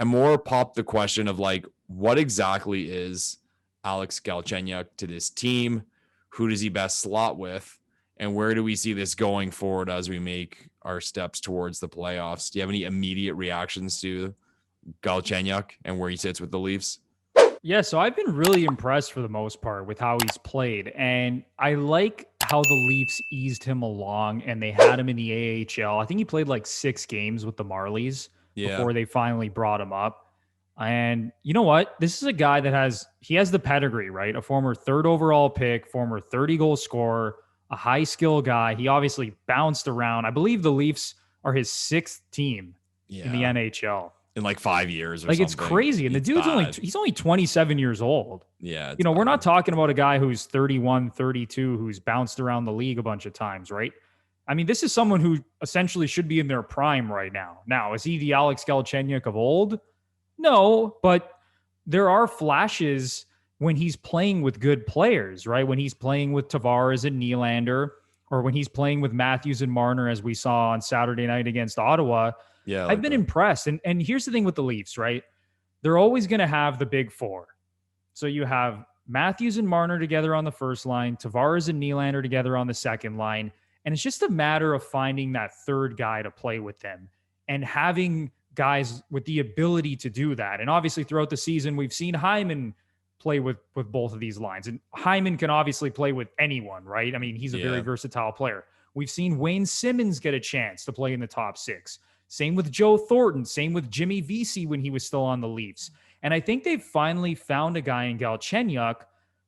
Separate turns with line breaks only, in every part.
and more popped the question of like, what exactly is Alex Galchenyuk to this team? Who does he best slot with? And where do we see this going forward as we make our steps towards the playoffs? Do you have any immediate reactions to Galchenyuk and where he sits with the Leafs?
Yeah, so I've been really impressed for the most part with how he's played. And I like how the Leafs eased him along and they had him in the AHL. I think he played like 6 games with the Marlies before they finally brought him up. And you know what? This is a guy that has the pedigree, right? A former 3rd overall pick, former 30-goal scorer, a high skill guy. He obviously bounced around. I believe the Leafs are his 6th team in the NHL.
In like 5 years or
like
something.
It's crazy. And the dude's he's only 27 years old.
Yeah.
We're not talking about a guy who's 31, 32, who's bounced around the league a bunch of times, right? I mean, this is someone who essentially should be in their prime right now. Now, is he the Alex Galchenyuk of old? No, but there are flashes when he's playing with good players, right? When he's playing with Tavares and Nylander, or when he's playing with Matthews and Marner, as we saw on Saturday night against Ottawa.
Yeah,
I've been impressed. And here's the thing with the Leafs, right? They're always going to have the big 4. So you have Matthews and Marner together on the first line, Tavares and Nylander together on the second line. And it's just a matter of finding that third guy to play with them and having guys with the ability to do that. And obviously throughout the season, we've seen Hyman play with both of these lines. And Hyman can obviously play with anyone, right? I mean, he's a very versatile player. We've seen Wayne Simmons get a chance to play in the top 6. Same with Joe Thornton. Same with Jimmy Vesey when he was still on the Leafs. And I think they've finally found a guy in Galchenyuk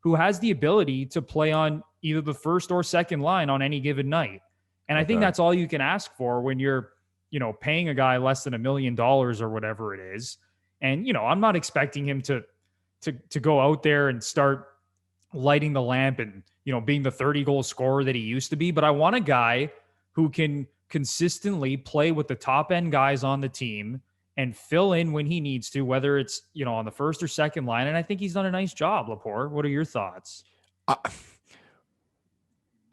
who has the ability to play on either the first or second line on any given night. And I think that's all you can ask for when you're, paying a guy less than $1 million or whatever it is. And, I'm not expecting him to go out there and start lighting the lamp and, being the 30-goal scorer that he used to be. But I want a guy who can consistently play with the top end guys on the team and fill in when he needs to, whether it's, on the first or second line. And I think he's done a nice job, Lepore. What are your thoughts?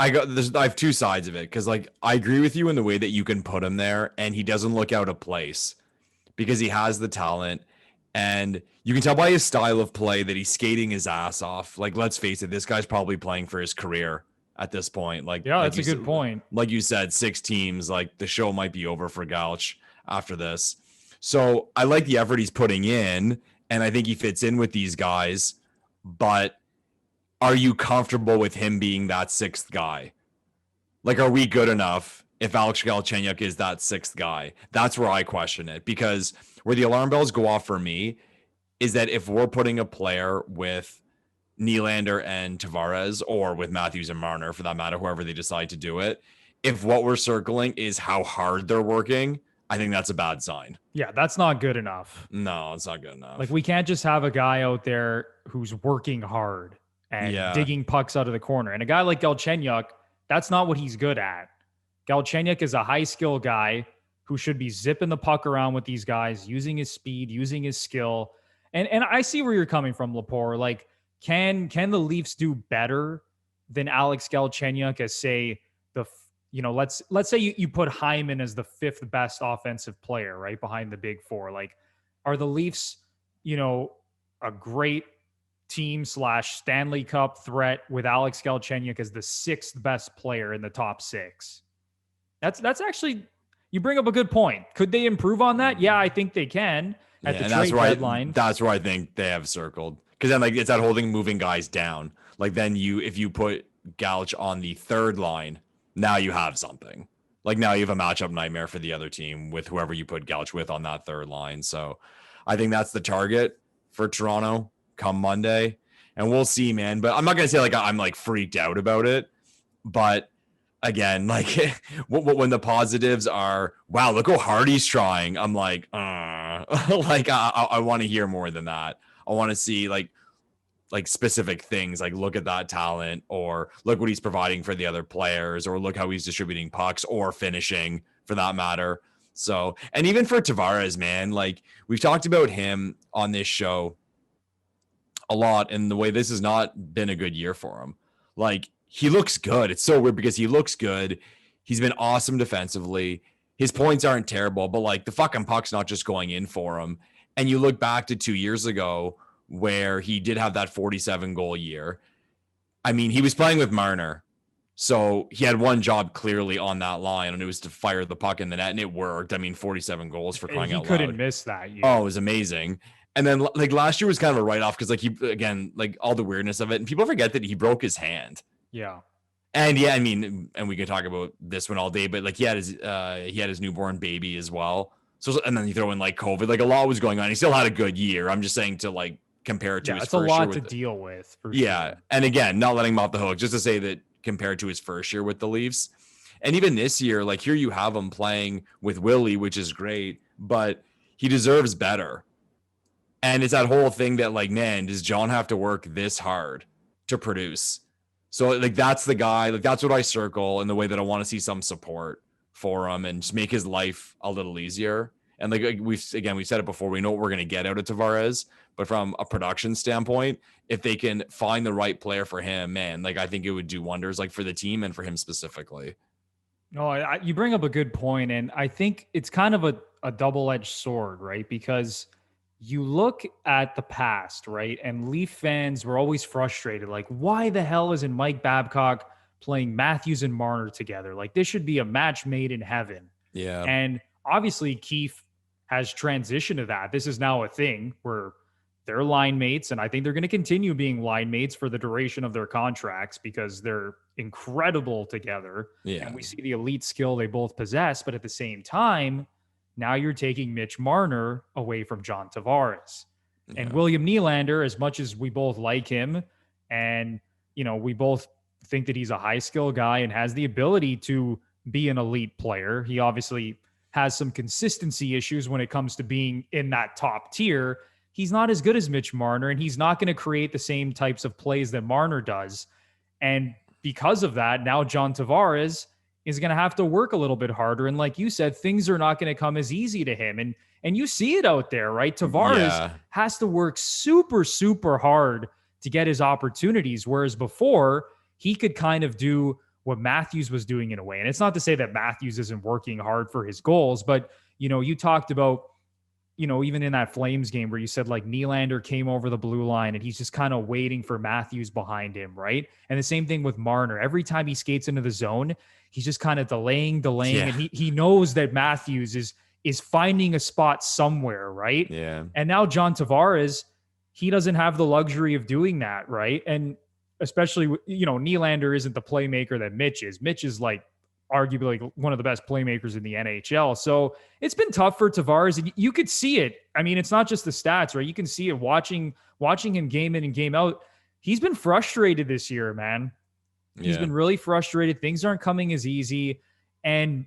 I have 2 sides of it because, like, I agree with you in the way that you can put him there and he doesn't look out of place because he has the talent and you can tell by his style of play that he's skating his ass off. Like, let's face it, this guy's probably playing for his career at this point.
That's a good point.
Like you said, 6 teams, like the show might be over for Galch after this. So I like the effort he's putting in and I think he fits in with these guys, but are you comfortable with him being that 6th guy? Like, are we good enough if Alex Galchenyuk is that 6th guy? That's where I question it, because where the alarm bells go off for me is that if we're putting a player with Nylander and Tavares, or with Matthews and Marner, for that matter, whoever they decide to do it, if what we're circling is how hard they're working, I think that's a bad sign.
Yeah, that's not good enough.
No, it's not good enough.
Like, we can't just have a guy out there who's working hard and digging pucks out of the corner. And a guy like Galchenyuk, that's not what he's good at. Galchenyuk is a high skill guy who should be zipping the puck around with these guys, using his speed, using his skill. And I see where you're coming from, Lepore. Like, can the Leafs do better than Alex Galchenyuk as, say, let's say you put Hyman as the 5th best offensive player, right, behind the big 4. Like, are the Leafs, a great team / Stanley Cup threat with Alex Galchenyuk as the 6th best player in the top 6? That's actually, you bring up a good point. Could they improve on that? Yeah, I think they can at the trade deadline.
That's where I think they have circled. Because then, like, it's that whole thing moving guys down. Like, then if you put Galch on the 3rd line, now you have something. Like, now you have a matchup nightmare for the other team with whoever you put Galch with on that 3rd line. So I think that's the target for Toronto come Monday. And we'll see, man. But I'm not going to say, like, I'm, like, freaked out about it. But again, like, when the positives are, wow, look how hard he's trying, I'm like, like, I want to hear more than that. I want to see like specific things, like look at that talent, or look what he's providing for the other players, or look how he's distributing pucks or finishing for that matter. So, and even for Tavares, man, like, we've talked about him on this show a lot, and the way this has not been a good year for him. Like, he looks good. It's so weird because he looks good. He's been awesome defensively. His points aren't terrible, but like the fucking puck's not just going in for him. And you look back to 2 years ago where he did have that 47 goal year. I mean, he was playing with Marner. So he had one job clearly on that line, and it was to fire the puck in the net, and it worked. I mean, 47 goals for crying out loud.
He couldn't miss that year.
Oh, it was amazing. And then like last year was kind of a write-off because like he, again, like all the weirdness of it. And people forget that he broke his hand.
Yeah.
And yeah, I mean, and we can talk about this one all day, but like he had his newborn baby as well. So, and then you throw in like COVID, like a lot was going on. He still had a good year. I'm just saying to like compare it to his
it's a
first
lot
year
to deal with. For
yeah.
sure.
And again, not letting him off the hook, just to say that compared to his first year with the Leafs. And even this year, like here you have him playing with Willie, which is great, but he deserves better. And it's that whole thing that like, man, does John have to work this hard to produce? So like, that's the guy, like that's what I circle in the way that I want to see some support for him and just make his life a little easier. And like we've said it before, we know what we're going to get out of Tavares, but from a production standpoint, if they can find the right player for him, man, like I think it would do wonders like for the team and for him specifically.
No, you bring up a good point, and I think it's kind of a double-edged sword, right? Because you look at the past, right? And Leaf fans were always frustrated. Like, why the hell isn't Mike Babcock playing Matthews and Marner together? Like, this should be a match made in heaven.
Yeah.
And obviously, Keefe has transitioned to that. This is now a thing where they're line mates, and I think they're going to continue being line mates for the duration of their contracts because they're incredible together.
Yeah.
And we see the elite skill they both possess, but at the same time, now you're taking Mitch Marner away from John Tavares. Yeah. And William Nylander, as much as we both like him and, you know, we both think that he's a high skill guy and has the ability to be an elite player. He obviously has some consistency issues when it comes to being in that top tier. He's not as good as Mitch Marner, and he's not going to create the same types of plays that Marner does. And because of that, now John Tavares is going to have to work a little bit harder. And like you said, things are not going to come as easy to him. And you see it out there, right? Tavares has to work super, super hard to get his opportunities. Whereas before, he could kind of do what Matthews was doing in a way. And it's not to say that Matthews isn't working hard for his goals, but, you know, you talked about, you know, even in that Flames game where you said like Nylander came over the blue line and he's just kind of waiting for Matthews behind him, right? And the same thing with Marner. Every time he skates into the zone, he's just kind of delaying, and he knows that Matthews is finding a spot somewhere, right?
Yeah.
And now John Tavares, he doesn't have the luxury of doing that, right? And especially, you know, Nylander isn't the playmaker that Mitch is. Mitch is like arguably one of the best playmakers in the NHL. So it's been tough for Tavares. And you could see it. I mean, it's not just the stats, right? You can see it watching him game in and game out. He's been frustrated this year, man. He's been really frustrated. Things aren't coming as easy. And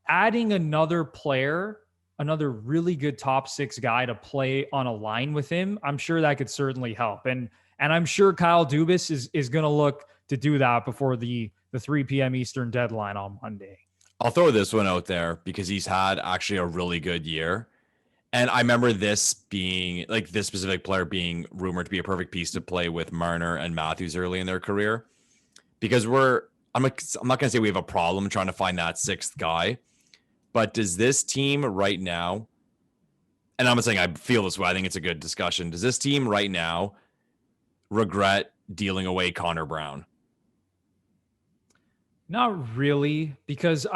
adding another player, another really good top six guy to play on a line with him, I'm sure that could certainly help. And I'm sure Kyle Dubas is going to look to do that before the 3 p.m. Eastern deadline on Monday.
I'll throw this one out there because he's had actually a really good year. And I remember this being like this specific player being rumored to be a perfect piece to play with Marner and Matthews early in their career. Because I'm not going to say we have a problem trying to find that sixth guy, but does this team right now, and I'm not saying I feel this way, I think it's a good discussion. Does this team right now regret dealing away Connor Brown?
Not really, because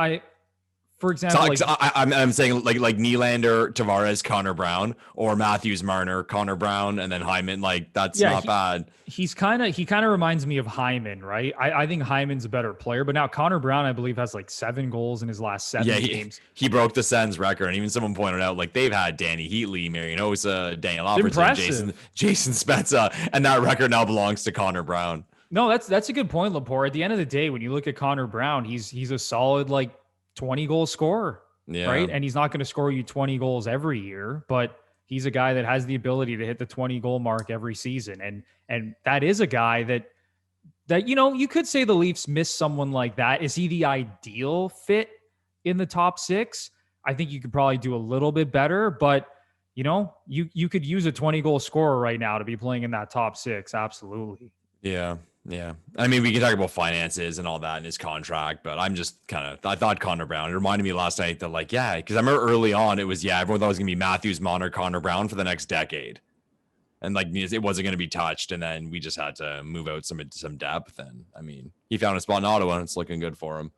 for example,
so I'm saying like Nylander, Tavares, Connor Brown, or Matthews, Marner, Connor Brown, and then Hyman. Like that's not bad.
He kind of reminds me of Hyman, right? I think Hyman's a better player, but now Connor Brown, I believe, has like 7 goals in his last 7 games.
He broke the Sens record, and even someone pointed out like they've had Danny Heatley, Marian Hossa, Daniel Alfredson, Jason Spezza, and that record now belongs to Connor Brown.
No, that's a good point, Lepore. At the end of the day, when you look at Connor Brown, he's a solid like 20 goal scorer, right? And he's not going to score you 20 goals every year, but he's a guy that has the ability to hit the 20 goal mark every season. And that is a guy that, you know, you could say the Leafs miss someone like that. Is he the ideal fit in the top 6? I think you could probably do a little bit better, but you know, you could use a 20 goal scorer right now to be playing in that top 6. Absolutely.
Yeah. Yeah. I mean, we can talk about finances and all that in his contract, but I'm just I thought Connor Brown. It reminded me last night that, like, yeah, because I remember early on, it was, everyone thought it was going to be Matthews, Marner, Connor Brown for the next decade. And, like, it wasn't going to be touched. And then we just had to move out some depth. And, I mean, he found a spot in Ottawa, and it's looking good for him.